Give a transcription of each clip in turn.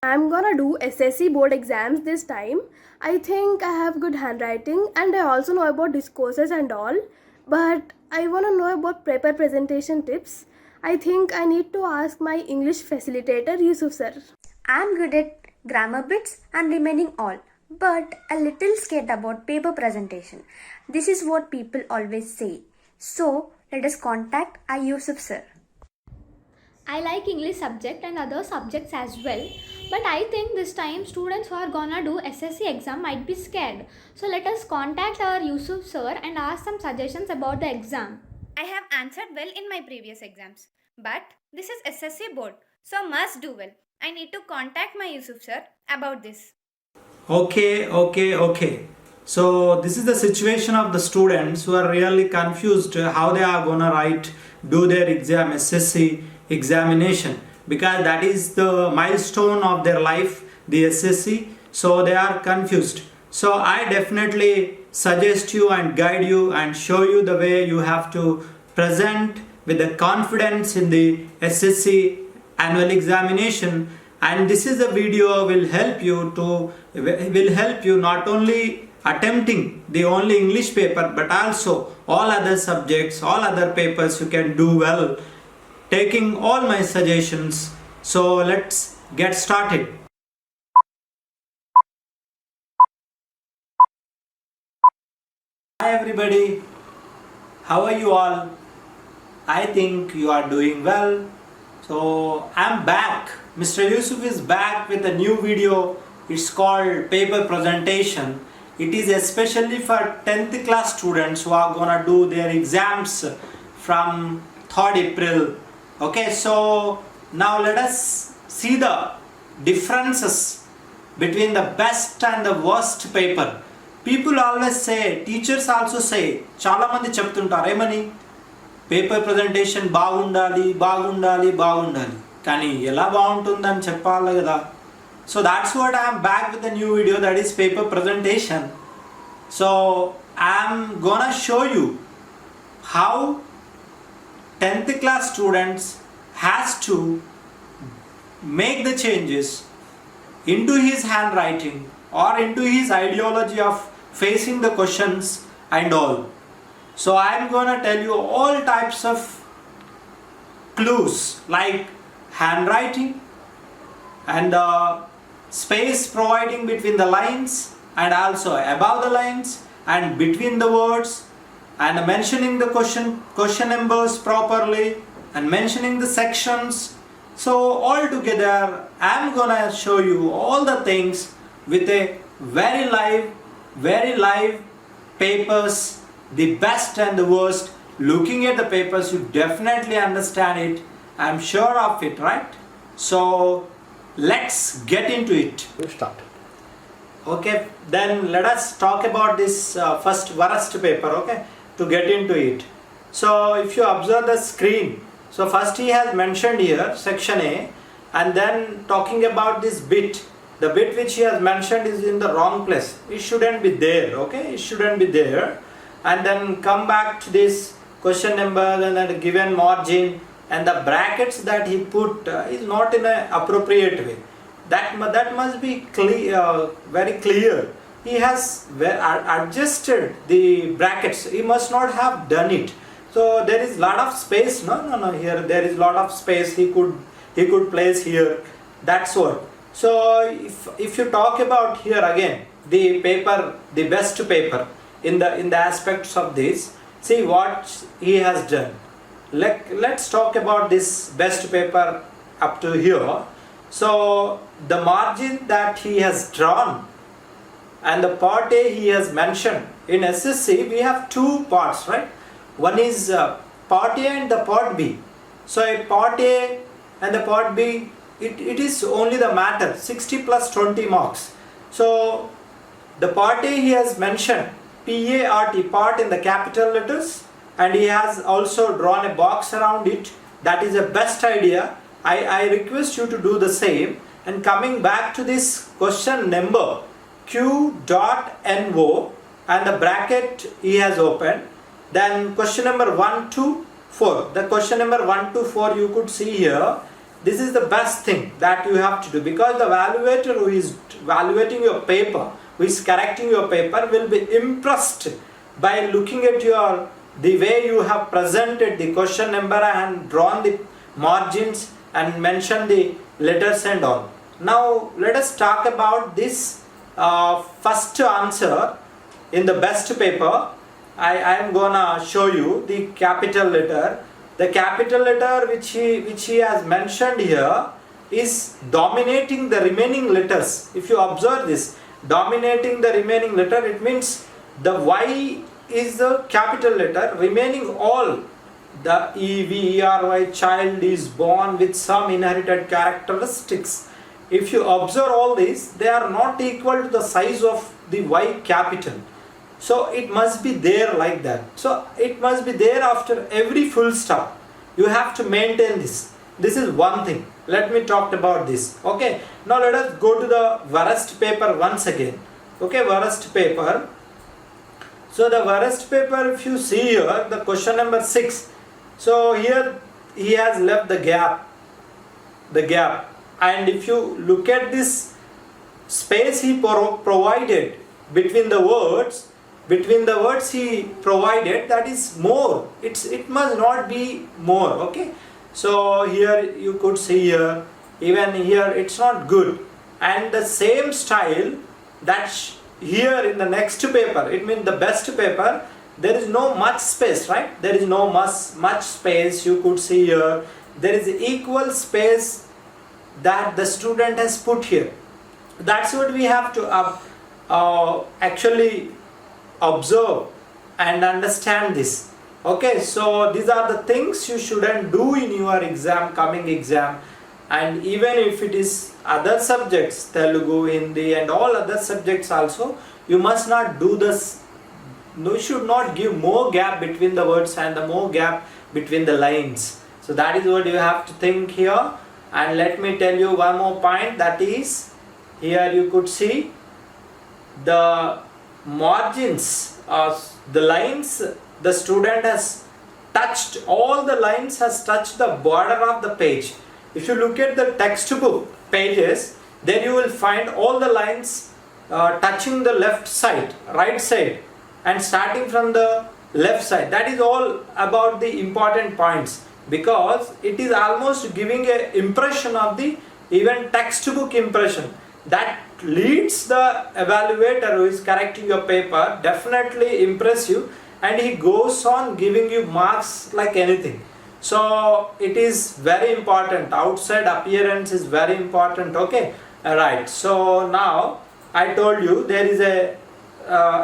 I'm gonna do SSC board exams this time. I think I have good handwriting and I also know about discourses and all, but I wanna know about paper presentation tips. I think I need to ask my English facilitator, Yusuf sir. I'm good at grammar bits and remaining all, but a little scared about paper presentation. This is what people always say. So let us contact our Yusuf sir. I like English subject and other subjects as well, but I think this time students who are gonna do SSC exam might be scared. So let us contact our Yusuf sir and ask some suggestions about the exam. I have answered well in my previous exams, but this is SSC board, so must do well. I need to contact my Yusuf sir about this. Okay. So this is the situation of the students who are really confused how they are gonna do their exam, SSC examination, because that is the milestone of their life, the SSC. So they are confused. So I definitely suggest you and guide you and show you the way you have to present with the confidence in the SSC annual examination. And this is a video will help you not only attempting the only English paper but also all other subjects, all other papers you can do well, taking all my suggestions. So let's get started. Hi everybody, how are you all? I think you are doing well. So I'm back. Mr. Yusuf is back with a new video. It's called paper presentation. It is especially for 10th class students who are gonna do their exams from 3rd April. Okay, so now let us see the differences between the best and the worst paper. People always say, teachers also say, చాలా మంది చెప్తుంటారు ఏమని, paper presentation బాగుండాలి కానీ ఎలా బాగుంటుందని చెప్పాలి కదా. So that's what I'm back with a new video, that is paper presentation. So I'm gonna show you how 10th class students has to make the changes into his handwriting or into his ideology of facing the questions and all. So I am going to tell you all types of clues like handwriting and the space providing between the lines and also above the lines and between the words, and mentioning the question numbers properly and mentioning the sections. So all together I am gonna show you all the things with a very live papers, the best and the worst. Looking at the papers you definitely understand it, I am sure of it, right? So let's get into it. Start. Okay, then let us talk about this first worst paper, okay, to get into it. So if you observe the screen, so first he has mentioned here section A, and then talking about this bit, the bit which he has mentioned is in the wrong place. It shouldn't be there, okay, it shouldn't be there. And then come back to this question number and then given margin, and the brackets that he put is not in an appropriate way. That must be clear, very clear. He has adjusted the brackets. He must not have done it. So there is lot of space. No. Here there is lot of space. He could place here. That's what. So if you talk about here again the paper, the best paper in the aspects of this, see what he has done. Let's talk about this best paper up to here. So the margin that he has drawn and the part A he has mentioned. In SSC we have two parts, right? One is part A and the part B. So a part A and the part B, it is only the matter 60 plus 20 marks. So the part A he has mentioned PART, part in the capital letters, and he has also drawn a box around it. That is a best idea. I request you to do the same. And coming back to this question number Q.NO and the bracket he has opened, then question number 1 to 4. The question number 1 to 4 you could see here this is the best thing that you have to do, because the evaluator who is evaluating your paper, who is correcting your paper, will be impressed by looking at the way you have presented the question number and drawn the margins and mentioned the letters and all. Now let us talk about this first answer in the best paper. I am gonna show you the capital letter. The capital letter which he has mentioned here is dominating the remaining letters. If you observe this, dominating the remaining letter, it means the Y is the capital letter, remaining all the E, V, E, R, Y, child is born with some inherited characteristics. If you observe all these, they are not equal to the size of the Y capital. So it must be there like that. So it must be there after every full stop. You have to maintain this. This is one thing. Let me talk about this. Okay. Now let us go to the worst paper once again. Okay, worst paper. So the worst paper, if you see here, the question number 6. So here he has left the gap. And if you look at this space he provided between the words he provided, that is more. It must not be more. Okay. So here you could see here, even here it's not good. And the same style that here in the next paper, it means the best paper, there is no much space, right? There is no much space. You could see here there is equal space that the student has put here. That's what we have to actually observe and understand this. Okay, so these are the things you shouldn't do in your coming exam. And even if it is other subjects, Telugu, Hindi and all other subjects also, you must not do this. You should not give more gap between the words and the more gap between the lines. So that is what you have to think here. And let me tell you one more point, that is, here you could see the margins, the lines, the student has touched, all the lines has touched the border of the page. If you look at the textbook pages, then you will find all the lines touching the left side, right side, and starting from the left side. That is all about the important points, because it is almost giving an impression of the even textbook impression that leads the evaluator who is correcting your paper, definitely impress you, and he goes on giving you marks like anything. So it is very important. Outside appearance is very important. Okay, alright. So now I told you there is a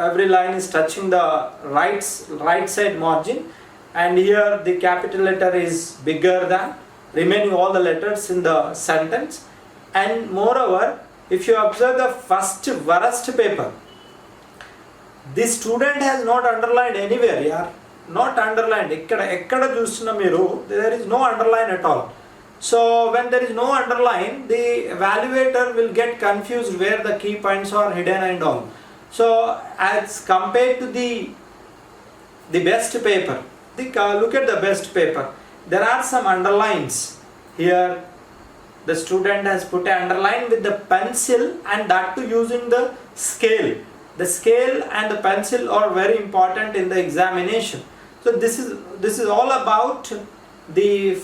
every line is touching the right side margin, and here the capital letter is bigger than remaining all the letters in the sentence. And moreover, if you observe the first worst paper, the student has not underlined anywhere. Yeah, not underlined. Ekkada chustunna meeru, there is no underline at all. So when there is no underline, the evaluator will get confused where the key points are hidden and all. So as compared to the best paper, look at the best paper. There are some underlines here. The student has put an underline with the pencil, and that too using the scale. The scale and the pencil are very important in the examination. So this is all about the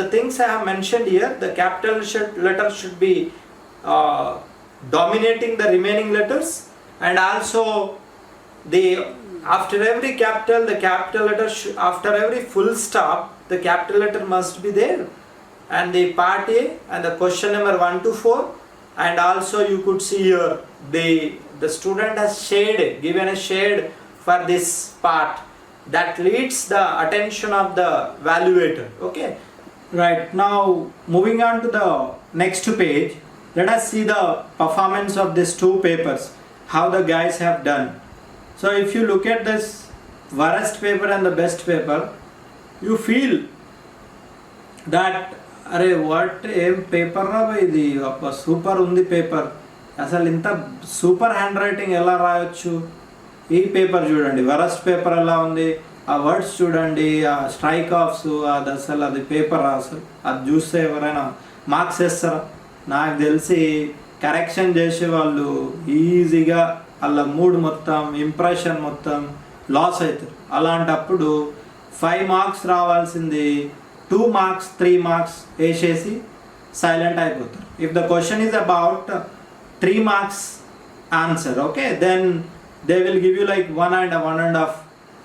things I have mentioned here. The capital letter should be dominating the remaining letters, and also after every capital, the capital letter after every full stop, the capital letter must be there. And the part A and the question number 1 to 4, and also you could see here the student has given a shade for this part that leads the attention of the evaluator. Okay, right. Now moving on to the next page, let us see the performance of these two papers, how the guys have done. So if you look at this worst paper and the best paper, you feel that అరే what ఏం paper రా ఇది, ఒక super ఉంది paper, అసలు ఇంత super hand writing ఎలా రాయొచ్చు. ఈ పేపర్ చూడండి, వరస్ట్ పేపర్ ఎలా ఉంది, ఆ వర్డ్స్ చూడండి, ఆ స్ట్రైక్ ఆఫ్స్, అది అసలు అది పేపర్ అసలు అది చూస్తే ఎవరైనా మార్క్స్ వేస్తారా? నాకు తెలిసి కరెక్షన్ చేసే వాళ్ళు ఈజీగా వాళ్ళ మూడ్ మొత్తం, ఇంప్రెషన్ మొత్తం లాస్ అవుతారు. అలాంటప్పుడు 5 మార్క్స్ రావాల్సింది 2 మార్క్స్ 3 మార్క్స్ వేసేసి సైలెంట్ అయిపోతారు. If the question is about 3 marks answer, okay, then they will give you like 1 and 1.5.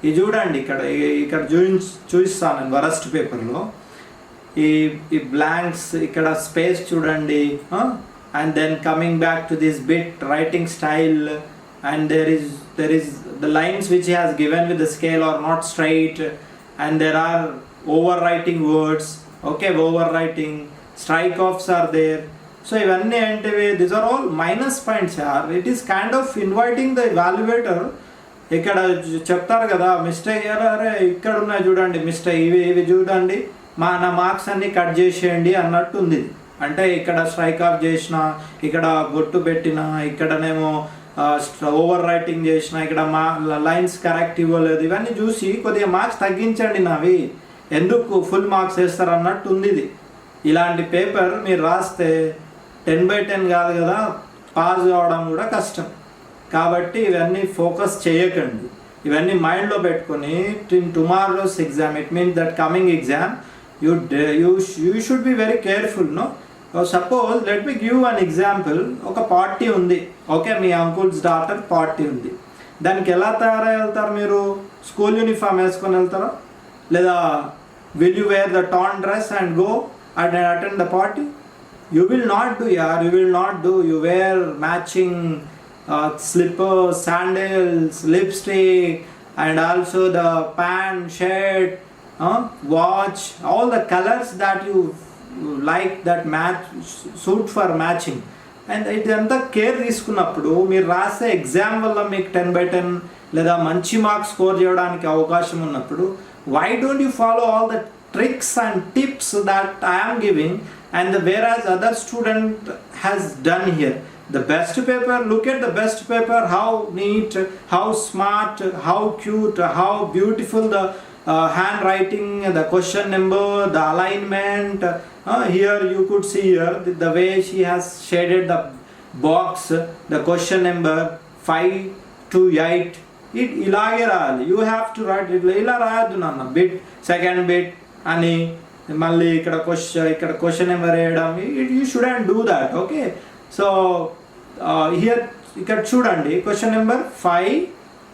ఇది చూడండి, ఇక్కడ చూపిస్తాను నేను వరస్ట్ పేపర్లో. ఈ బ్లాంక్స్, ఇక్కడ స్పేస్ చూడండి, and then coming back to this bit writing style, and there is the lines which he has given with the scale are not straight, and there are overwriting words, okay, overwriting, strike offs are there. So ivanni ante these are all minus points here. It is kind of inviting the evaluator. ఇక్కడ చెప్తారు కదా mistake, అరే ఇక్కడ ఉన్నాయి చూడండి mistake, ఇవి చూడండి, నా మార్క్స్ అన్ని కట్ చేసేయండి అన్నట్టు ఉంది. అంటే ఇక్కడ స్ట్రైక్ ఆఫ్ చేసిన, ఇక్కడ బొట్టు పెట్టిన, ఇక్కడనేమో ఓవర్ రైటింగ్ చేసిన, ఇక్కడ మా లైన్స్ కరెక్ట్ ఇవ్వలేదు, ఇవన్నీ చూసి కొద్దిగా మార్క్స్ తగ్గించండి నావి, ఎందుకు ఫుల్ మార్క్స్ వేస్తారు అన్నట్టు ఉంది ఇది. ఇలాంటి పేపర్ మీరు రాస్తే 10/10 కాదు కదా, పాస్ కావడం కూడా కష్టం. కాబట్టి ఇవన్నీ ఫోకస్ చేయకండి, ఇవన్నీ మైండ్లో పెట్టుకొని tomorrow's exam, it means that coming exam you should be very careful. No, suppose let me give an example. ఒక పార్టీ ఉంది, ఓకే, మీ అంకుల్స్ డాటర్ పార్టీ ఉంది. దానికి ఎలా తయారై వెళ్తారు మీరు? స్కూల్ యూనిఫామ్ వేసుకొని వెళ్తారా, లేదా will you wear the tan dress and go and attend the party? You will not do యార్, you will not do. You wear matching slippers, sandals, lipstick, and also the pant, shirt, watch, all the colors that you like that match, suit for matching. And ఇదంతా care తీసుకున్నప్పుడు మీరు రాసే exam వల్ల మీకు 10/10 లేదా మంచి marks score చేయడానికి అవకాశం ఉన్నప్పుడు why don't you follow all the tricks and tips that I am giving and whereas other student has done here? The best paper, look at the best paper, how neat, how smart, how cute, how beautiful the handwriting, the question number, the alignment. Here you could see here the way she has shaded the box, the question number 5 to 8. It ilage raali, you have to write it ila raayadu nanna, bit second bit ani malli ikkada question number edam, you shouldn't do that, okay. So here ఇక్కడ చూడండి question number 5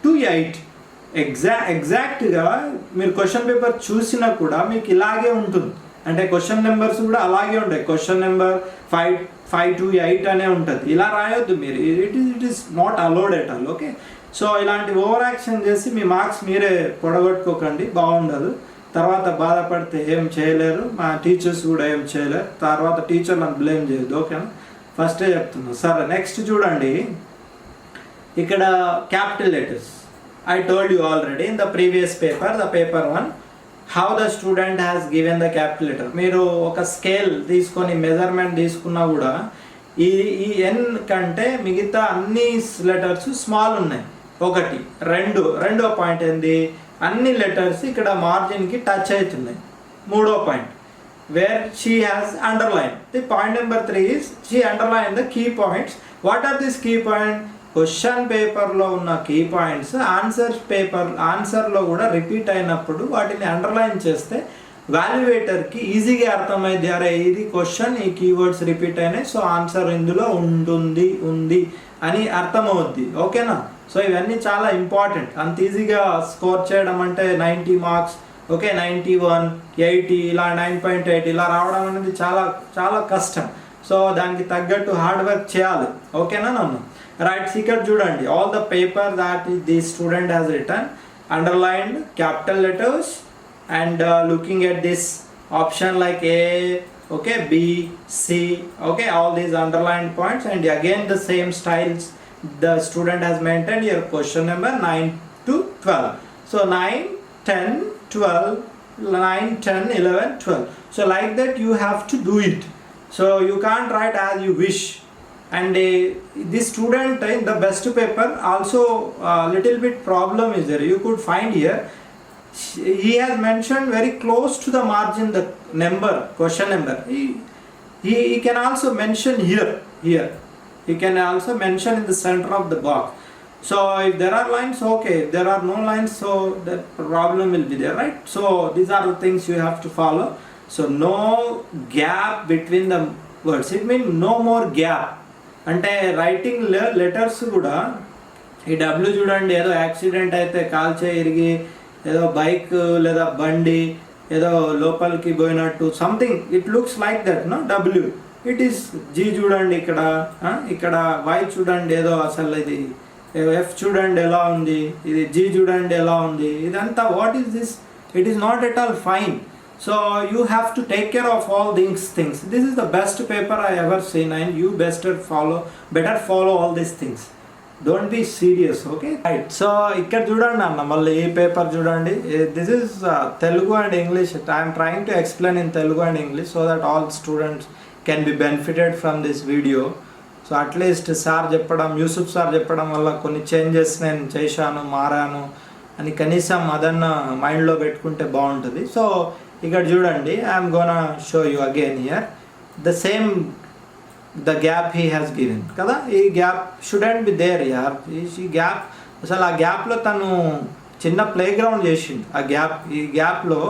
to 8 ఎగ్జాక్ట్గా మీరు question paper చూసినా కూడా మీకు ఇలాగే ఉంటుంది. అంటే క్వశ్చన్ నెంబర్స్ కూడా అలాగే ఉంటాయి. క్వశ్చన్ నెంబర్ 5 to 8 అనే ఉంటుంది. ఇలా రాయొద్దు మీరు, it is not allowed at all, okay. So ఇలాంటి ఓవర్ యాక్షన్ చేసి మీ మార్క్స్ మీరే పొడగొట్టుకోకండి, బాగుండదు. తర్వాత బాధపడితే ఏం చేయలేరు, మా టీచర్స్ కూడా ఏం చేయలేరు. తర్వాత టీచర్లను బ్లేమ్ చేయొద్దు, ఓకేనా. ఫస్టే చెప్తున్నా. సరే, నెక్స్ట్ చూడండి, ఇక్కడ capital letters. I told you already in the previous paper, the paper 1, how the student has given the capital letter. మీరు ఒక స్కేల్ తీసుకొని మెజర్మెంట్ తీసుకున్నా కూడా ఈ ఎన్ కంటే మిగతా అన్ని లెటర్స్ స్మాల్ ఉన్నాయి. 1, 2. రెండో పాయింట్ ఏంది, అన్ని లెటర్స్ ఇక్కడ మార్జిన్కి టచ్ అవుతున్నాయి. 3వ point, where she has underlined. The point number 3 is she underlined the key points. What are these key points? Question paper లో ఉన్న key points ఆన్సర్లో కూడా రిపీట్ అయినప్పుడు వాటిని అండర్లైన్ చేస్తే వాల్యుయేటర్కి ఈజీగా అర్థమైంది, అరే ఇది క్వశ్చన్, ఈ కీవర్డ్స్ రిపీట్ అయినాయి, సో ఆన్సర్ ఇందులో ఉంది అని అర్థమవుద్ది, ఓకేనా. సో ఇవన్నీ చాలా ఇంపార్టెంట్. అంత ఈజీగా స్కోర్ చేయడం అంటే 90 మార్క్స్, ఓకే, 91, 80, ఇలా 9.8 ఇలా రావడం అనేది చాలా చాలా కష్టం. సో దానికి తగ్గట్టు హార్డ్ వర్క్ చేయాలి, ఓకేనా నన్ను. రైట్, ఇక్కడ చూడండి, all the paper that the student has return underlined capital letters and looking at this option like A, okay, B, C, okay, all these underlined points, and again the same styles the student has maintained here. Question number 9 to 12. So 9, 10, 12, 9, 10, 11, 12. So like that you have to do it. So you can't write as you wish. And this student in the best paper also little bit problem is there. You could find here he has mentioned very close to the margin the number, question number. he can also mention here. He can also mention in the center of the box. So if there are lines, okay. If there are no lines, so the problem will be there, right? So these are the things you have to follow. So no gap between the words. It means no more gap. అంటే writing letters కూడా ఈ W చూడండి, ఏదో accident అయితే కాల్చే ఇరిగి ఏదో bike లేదా బండి ఏదో లోపలికి పోయినట్టు something it looks like that no W. It is G చూడండి ఇక్కడ, ఇక్కడ వై చూడండి ఏదో అసలు ఇది ఎఫ్ చూడండి ఎలా ఉంది, ఇది జీ చూడండి ఎలా ఉంది, ఇదంతా what is this? It is not at all fine. So you have to take care of all these things. This is the best paper I ever seen, and you better follow all these things. Don't be serious, okay? Right. So ఇక్కడ చూడండి అన్న, మళ్ళీ ఈ paper చూడండి. This is Telugu and English. I am trying to explain in Telugu and English so that all students can be benefited from this video. So at least sir చెప్పడం, Yusuf sir చెప్పడం వల్ల కొన్ని చేంజెస్ నేను చేశాను, మారాను అని కనీసం అదన్న మైండ్లో పెట్టుకుంటే బాగుంటుంది. సో ఇక్కడ చూడండి, I'm gonna show you again here the gap he has given కదా. ఈ గ్యాప్ షుడెంట్ బి దేర్ యార్. ఈ గ్యాప్ అసలు ఆ గ్యాప్లో తను చిన్న ప్లే గ్రౌండ్ చేసిండు. ఈ గ్యాప్లో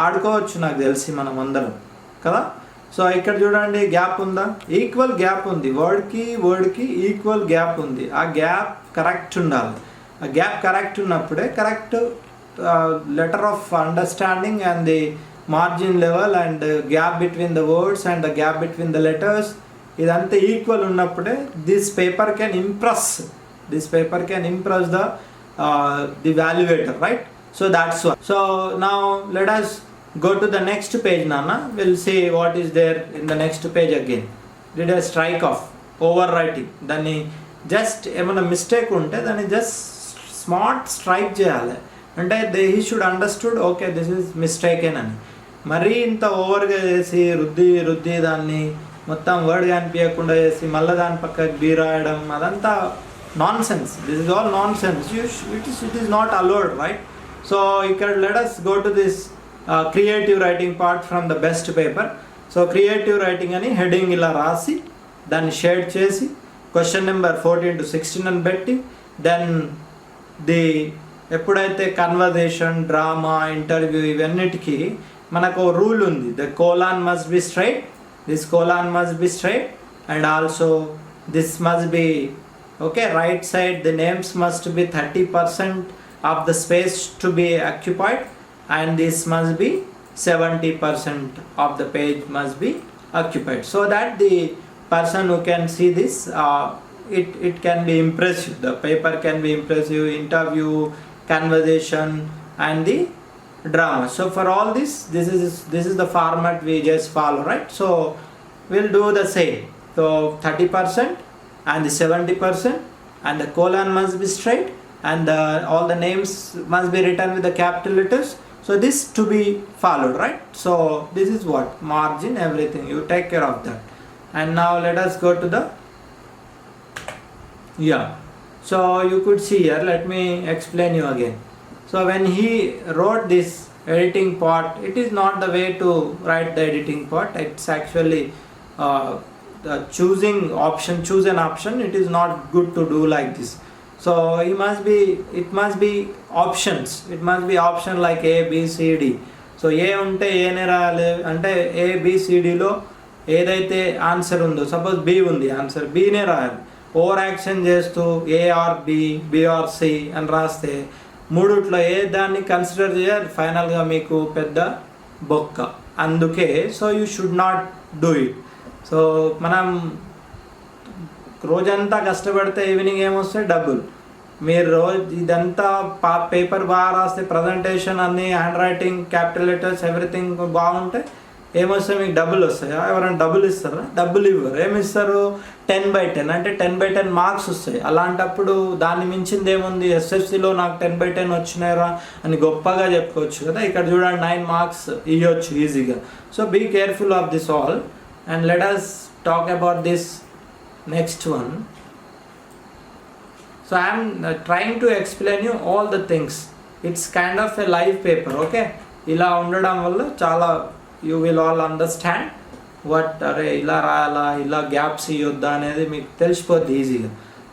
ఆడుకోవచ్చు నాకు తెలిసి మనం అందరం కదా. సో ఇక్కడ చూడండి గ్యాప్ ఉందా? ఈక్వల్ గ్యాప్ ఉంది. వర్డ్కి ఈక్వల్ గ్యాప్ ఉంది. ఆ గ్యాప్ కరెక్ట్ ఉండాలి. ఆ గ్యాప్ కరెక్ట్ ఉన్నప్పుడే correct letter of understanding and the margin level and gap between the words and the gap between the letters idantha equal unnappude this paper can impress the evaluator, right? So that's why. So now let us go to the next page, Nana. We'll see what is there in the next page again. Did a strike off, overwriting, dani just emana mistake unte dani just smart strike cheyali. అంటే he should understood okay this is mistaken అని. మరీ ఇంత ఓవర్గా చేసి రుద్ది దాన్ని మొత్తం word కనిపించకుండా చేసి మళ్ళీ దాని పక్కకి బీ రాయడం, అదంతా nonsense. This is all nonsense. It is not allowed, right? So ఇక్కడ let us go to this creative writing part from the best paper. So creative writing అని హెడింగ్ ఇలా రాసి దాన్ని షేడ్ చేసి question number 14 to 16 అని పెట్టి then ఎప్పుడైతే conversation, drama, interview ఇవన్నిటికీ మనకు రూల్ ఉంది. The colon must be straight, this colon must be straight, and also this must be okay right side. The names must be 30% of the space to be occupied, and this must be 70% of the page must be occupied, so that the person who can see this it can be impressive. The paper can be impressive, interview, conversation and the drama. So for all this is the format we just follow, right? So we'll do the same. So 30% and the 70% and the colon must be straight and all the names must be written with the capital letters. So this to be followed, right? So this is what margin, everything you take care of that. And now let us go to the so you could see here, let me explain you again. So when he wrote this editing part, it is not the way to write the editing part. It's actually the choose an option. It is not good to do like this. So it must be options. It must be option like A, B, C, D. So A unte A ne rayale ante A, B, C, D lo ఏదైతే answer ఉందో, suppose B ఉంది answer, బీనే రాయాలి. Over action చేస్తూ ఏ R B R C అని రాస్తే మూడుట్లో ఏ దాన్ని consider చేయాలి, ఫైనల్గా మీకు పెద్ద బొక్క. అందుకే so you should not do it. So మనం రోజంతా కష్టపడితే ఈవినింగ్ ఏమొస్తాయి డబ్బులు. మీరు రోజు ఇదంతా పేపర్ బాగా రాస్తే, ప్రజెంటేషన్ అన్నీ hand writing, capital letters everything బాగుంటే ఏమొస్తాయి మీకు డబ్బులు వస్తాయా? ఎవరైనా డబ్బులు ఇస్తారా? డబ్బులు ఇవ్వరు. ఏమిస్తారు? 10/10 అంటే 10/10 మార్క్స్ వస్తాయి. అలాంటప్పుడు దాన్ని మించింది ఏముంది? ఎస్ఎస్సిలో నాకు 10/10 వచ్చినాయరా అని గొప్పగా చెప్పుకోవచ్చు కదా. ఇక్కడ చూడండి 9 మార్క్స్ ఇవ్వచ్చు ఈజీగా. So be careful of this all and let us talk about this next one. So I'm trying to explain you all the things. It's kind of a live paper. Okay, ఇలా ఉండడం వల్ల చాలా you will all understand అరే ఇలా రాయాలా, ఇలా gaps ఇవ్వద్దా అనేది మీకు తెలిసిపోద్ది ఈజీగా.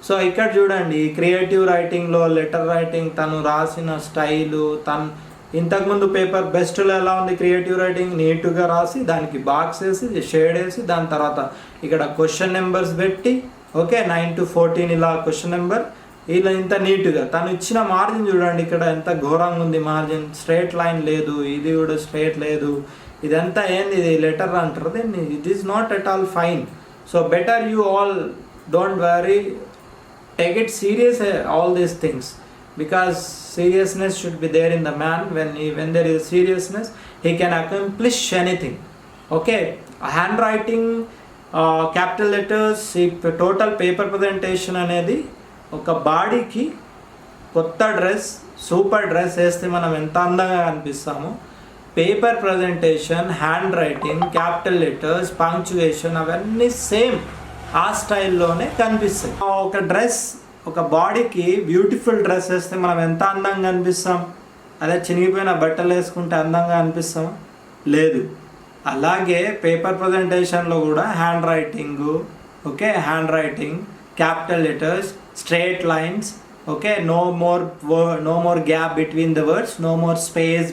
సో ఇక్కడ చూడండి, క్రియేటివ్ రైటింగ్లో లెటర్ రైటింగ్ తను రాసిన స్టైలు, ఇంతకుముందు పేపర్ బెస్ట్లో ఎలా ఉంది క్రియేటివ్ రైటింగ్, నీట్గా రాసి దానికి బాక్స్ వేసి షేడ్ వేసి దాని తర్వాత ఇక్కడ క్వశ్చన్ నెంబర్స్ పెట్టి, ఓకే 9 to 14 ఇలా క్వశ్చన్ నెంబర్ ఇలా ఇంత నీట్గా. తను ఇచ్చిన మార్జిన్ చూడండి ఇక్కడ ఎంత ఘోరంగా ఉంది మార్జిన్, స్ట్రైట్ లైన్ లేదు, ఇది కూడా స్ట్రైట్ లేదు, ఇదంతా ఏంది, ఇది లెటర్ అంటారు దీన్ని. It is not at all fine. So better you all don't worry, take it serious all these things, because seriousness should be there in the man. When there is seriousness, he can accomplish anything. Okay, handwriting, capital letters, total paper presentation అనేది ఒక బాడీకి కొత్త dress, super dress వేస్తే మనం ఎంత అందంగా కనిపిస్తామో, paper presentation, hand writing, capital letters, punctuation అవన్నీ సేమ్ ఆ స్టైల్లోనే కనిపిస్తాయి. ఒక డ్రెస్, ఒక బాడీకి బ్యూటిఫుల్ డ్రెస్ వేస్తే మనం ఎంత అందంగా కనిపిస్తాం? అదే చినిగిపోయిన బట్టలు వేసుకుంటే అందంగా అనిపిస్తాం? లేదు. అలాగే పేపర్ ప్రజెంటేషన్లో కూడా hand writing, okay hand writing, capital letters, straight lines, okay no more gap between the words, no more space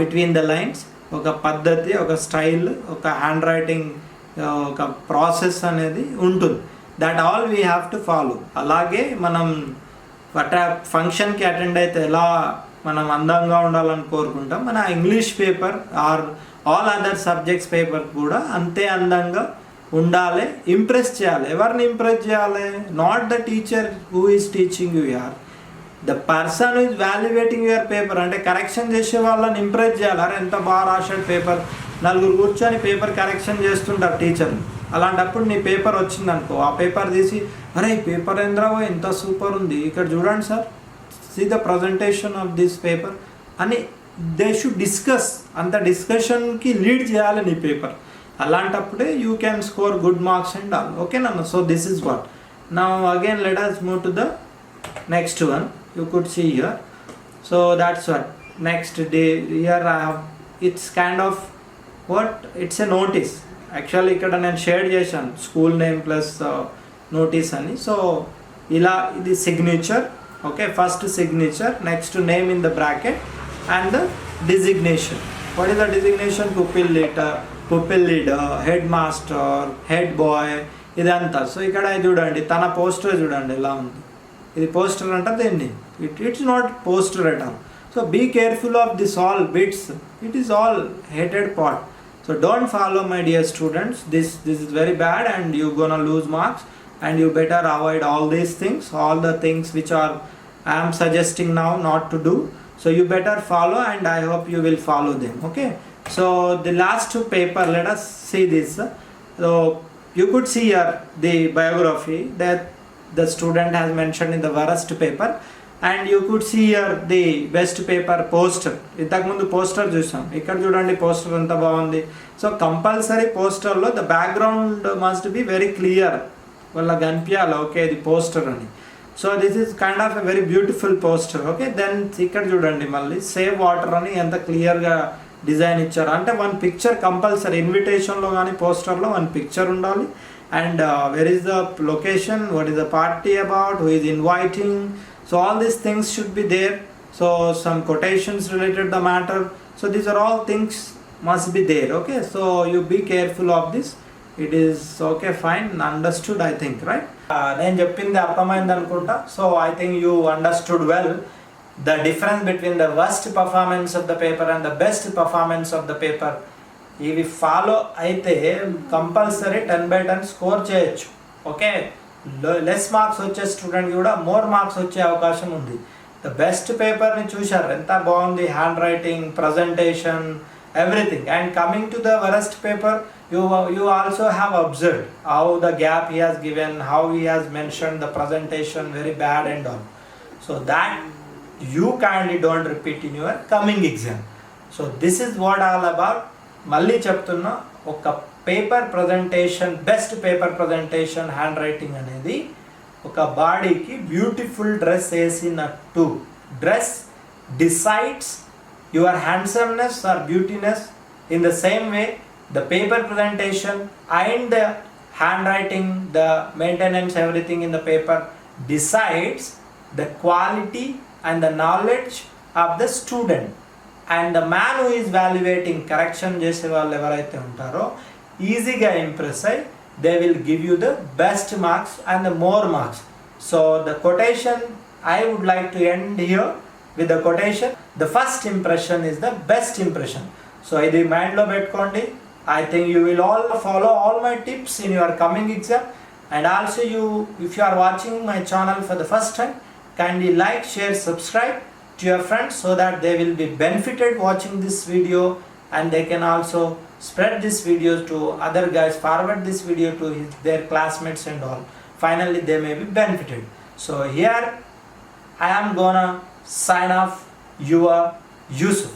between the lines. ఒక పద్ధతి, ఒక స్టైల్, ఒక హ్యాండ్ రైటింగ్ ఒక ప్రాసెస్ అనేది ఉంటుంది. That all we have to follow. అలాగే మనం ఫంక్షన్కి అటెండ్ అయితే ఎలా మనం అందంగా ఉండాలని కోరుకుంటాం, మన English paper or all other subjects paper కూడా అంతే అందంగా ఉండాలి, ఇంప్రెస్ చేయాలి. ఎవరిని ఇంప్రెస్ చేయాలి? Not the teacher who is teaching you, or the person is valuating your paper. అంటే కరెక్షన్ చేసే వాళ్ళని ఇంప్రెస్ చేయాలి. అరే ఎంత బాగా రాశాడు పేపర్, నలుగురు కూర్చొని పేపర్ కరెక్షన్ చేస్తుంటారు టీచర్ని. అలాంటప్పుడు నీ పేపర్ వచ్చిందనుకో, ఆ పేపర్ తీసి అరే పేపర్ ఏంద్రావో ఎంత సూపర్ ఉంది, ఇక్కడ చూడండి sir, see the presentation of this paper అని దే షుడ్ డిస్కస్. అంత డిస్కషన్కి లీడ్ చేయాలి నీ పేపర్. అలాంటప్పుడే you can score good marks and all. Okay నన్ను. So this is what. Now again let us move to the next one. You could see here. So that's what next day here I have, it's kind of what, it's a notice. Actually ఇక్కడ నేను share చేశాను school name plus notice అని. So ఇలా ఇది signature, okay first signature, next name in the bracket and the designation. What is the designation? Pupil leader, head master, head bye, ఇదంతా. So ఇక్కడ చూడండి తన పోస్టర్ చూడండి ఎలా ఉంది. ఇది పోస్టర్ అంటారు దీన్ని. It's not poster at all. So be careful of this all bits. It is all hated part. So don't follow my dear students. This is very bad and you gonna lose marks and you better avoid all these things, all the things which are I am suggesting now not to do. So you better follow and I hope you will follow them. Okay. So the last paper, let us see this. So you could see here the biography that the student has mentioned in the worst paper, and you could see here the best paper poster. ఇంతకు ముందు poster చూసాం, ఇక్కడ చూడండి poster ఎంత బాగుంది. So compulsory పోస్టర్లో the background must be very clear, వాళ్ళకి కనిపించాలి ఓకే ఇది పోస్టర్ అని. So this is kind of a very beautiful poster. Okay then ఇక్కడ చూడండి మళ్ళీ సేవ్ వాటర్ అని ఎంత క్లియర్గా డిజైన్ ఇచ్చారు. అంటే వన్ పిక్చర్ కంపల్సరీ, ఇన్విటేషన్లో కానీ పోస్టర్లో వన్ పిక్చర్ ఉండాలి. And where is the location, what is the party about, who is inviting, so all these things should be there. So some quotations related to the matter, so these are all things must be there. Okay, so you be careful of this. It is okay, fine, understood I think, right? నేను చెప్పింది అర్థమైంది అనుకుంటా. So I think you understood well the difference between the worst performance of the paper and the best performance of the paper. ఇవి follow అయితే compulsory 10/10 score చేయొచ్చు. Okay less marks వచ్చే student కూడా more marks వచ్చే అవకాశం ఉంది. The best పేపర్ని చూశారు ఎంత బాగుంది, hand writing, presentation, everything. And coming to the worst paper, you also have observed how the gap he has given, how he has mentioned the presentation very bad and all. So that you kindly don't repeat in your coming exam. So this is what all about. మళ్ళీ చెప్తున్నా, ఒక paper presentation, best paper presentation hand writing అనేది ఒక బాడీకి beautiful dress వేసినట్టు. Dress decides your handsomeness or beautiness. In the same way the paper presentation and the handwriting, the maintenance, everything in the paper decides the quality and the knowledge of the student. And the man who is evaluating correction చేసే వాళ్ళు ఎవరైతే ఉంటారో ఈజీగా impress అయ్యి they will give you the best marks and the more marks. So the quotation, I would like to end here with the quotation, the first impression is the best impression. So ఇది మైండ్లో పెట్టుకోండి. I think you will all follow all my tips in your coming exam. And also you, if you are watching my channel for the first time, kindly like, share, subscribe to your friends so that they will be benefited watching this video, and they can also spread this video to other guys, forward this video to their classmates and all. Finally they may be benefited. So here I am gonna sign off, your Yusuf.